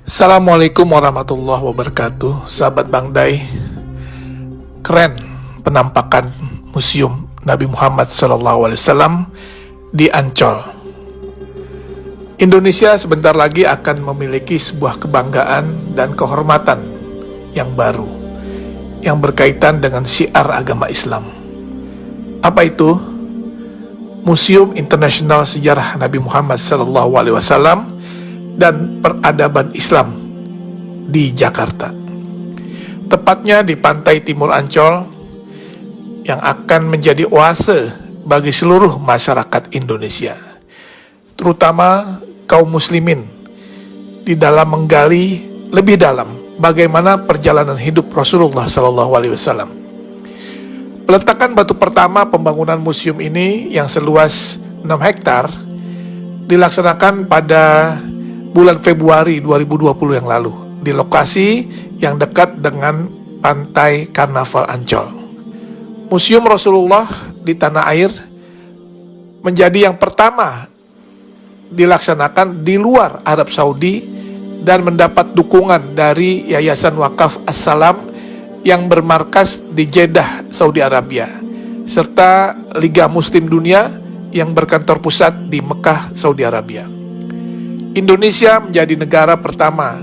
Assalamualaikum warahmatullahi wabarakatuh. Sahabat Bang Day, keren penampakan Museum Nabi Muhammad SAW di Ancol. Indonesia sebentar lagi akan memiliki sebuah kebanggaan dan kehormatan yang baru yang berkaitan dengan syiar agama Islam. Apa itu? Museum Internasional Sejarah Nabi Muhammad SAW dan Peradaban Islam di Jakarta, tepatnya di pantai timur Ancol, yang akan menjadi oase bagi seluruh masyarakat Indonesia, terutama kaum muslimin, di dalam menggali lebih dalam bagaimana perjalanan hidup Rasulullah SAW. Peletakan batu pertama pembangunan museum ini yang seluas 6 hektar dilaksanakan pada bulan Februari 2020 yang lalu di lokasi yang dekat dengan pantai Karnaval Ancol. Museum Rasulullah di tanah air menjadi yang pertama dilaksanakan di luar Arab Saudi dan mendapat dukungan dari Yayasan Wakaf As-Salam yang bermarkas di Jeddah, Saudi Arabia, serta Liga Muslim Dunia yang berkantor pusat di Mekah, Saudi Arabia. Indonesia menjadi negara pertama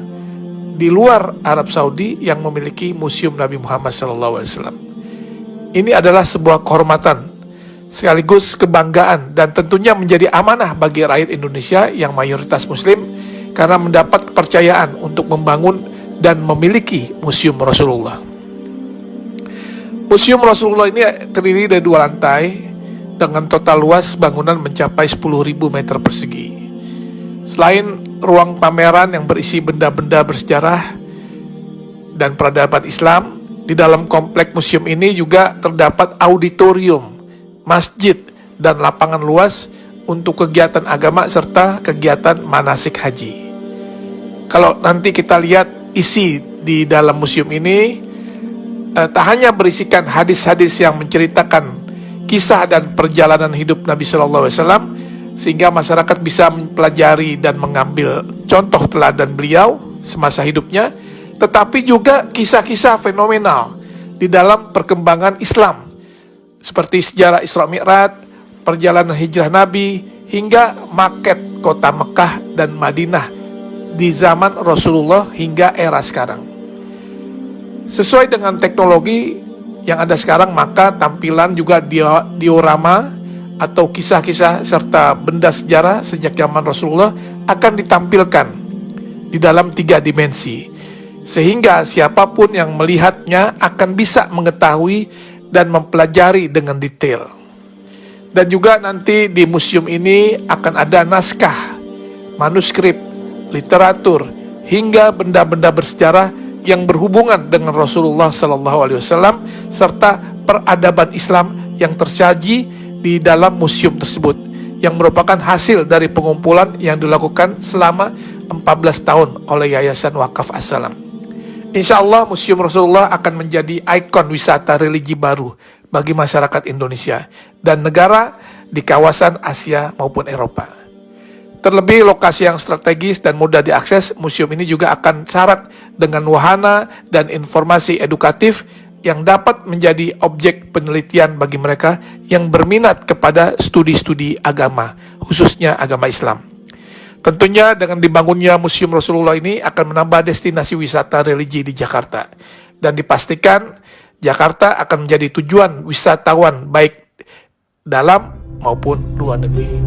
di luar Arab Saudi yang memiliki Museum Nabi Muhammad SAW. Ini adalah sebuah kehormatan, sekaligus kebanggaan, dan tentunya menjadi amanah bagi rakyat Indonesia yang mayoritas Muslim karena mendapat kepercayaan untuk membangun dan memiliki Museum Rasulullah. Museum Rasulullah ini terdiri dari 2 lantai dengan total luas bangunan mencapai 10.000 meter persegi. Selain ruang pameran yang berisi benda-benda bersejarah dan peradaban Islam, di dalam komplek museum ini juga terdapat auditorium, masjid, dan lapangan luas untuk kegiatan agama serta kegiatan manasik haji. Kalau nanti kita lihat isi di dalam museum ini, tak hanya berisikan hadis-hadis yang menceritakan kisah dan perjalanan hidup Nabi SAW, sehingga masyarakat bisa mempelajari dan mengambil contoh teladan beliau semasa hidupnya, tetapi juga kisah-kisah fenomenal di dalam perkembangan Islam, seperti sejarah Isra Mi'raj, perjalanan hijrah Nabi, hingga maket kota Mekah dan Madinah di zaman Rasulullah hingga era sekarang. Sesuai dengan teknologi yang ada sekarang, maka tampilan juga diorama atau kisah-kisah serta benda sejarah sejak zaman Rasulullah akan ditampilkan di dalam 3 dimensi, sehingga siapapun yang melihatnya akan bisa mengetahui dan mempelajari dengan detail. Dan juga nanti di museum ini akan ada naskah, manuskrip, literatur, hingga benda-benda bersejarah yang berhubungan dengan Rasulullah SAW serta peradaban Islam yang tersaji di dalam museum tersebut, yang merupakan hasil dari pengumpulan yang dilakukan selama 14 tahun oleh Yayasan Wakaf As-Salam. Insya Allah Museum Rasulullah akan menjadi ikon wisata religi baru bagi masyarakat Indonesia dan negara di kawasan Asia maupun Eropa. Terlebih lokasi yang strategis dan mudah diakses, museum ini juga akan syarat dengan wahana dan informasi edukatif yang dapat menjadi objek penelitian bagi mereka yang berminat kepada studi-studi agama, khususnya agama Islam. Tentunya dengan dibangunnya Museum Rasulullah ini akan menambah destinasi wisata religi di Jakarta, dan dipastikan Jakarta akan menjadi tujuan wisatawan baik dalam maupun luar negeri.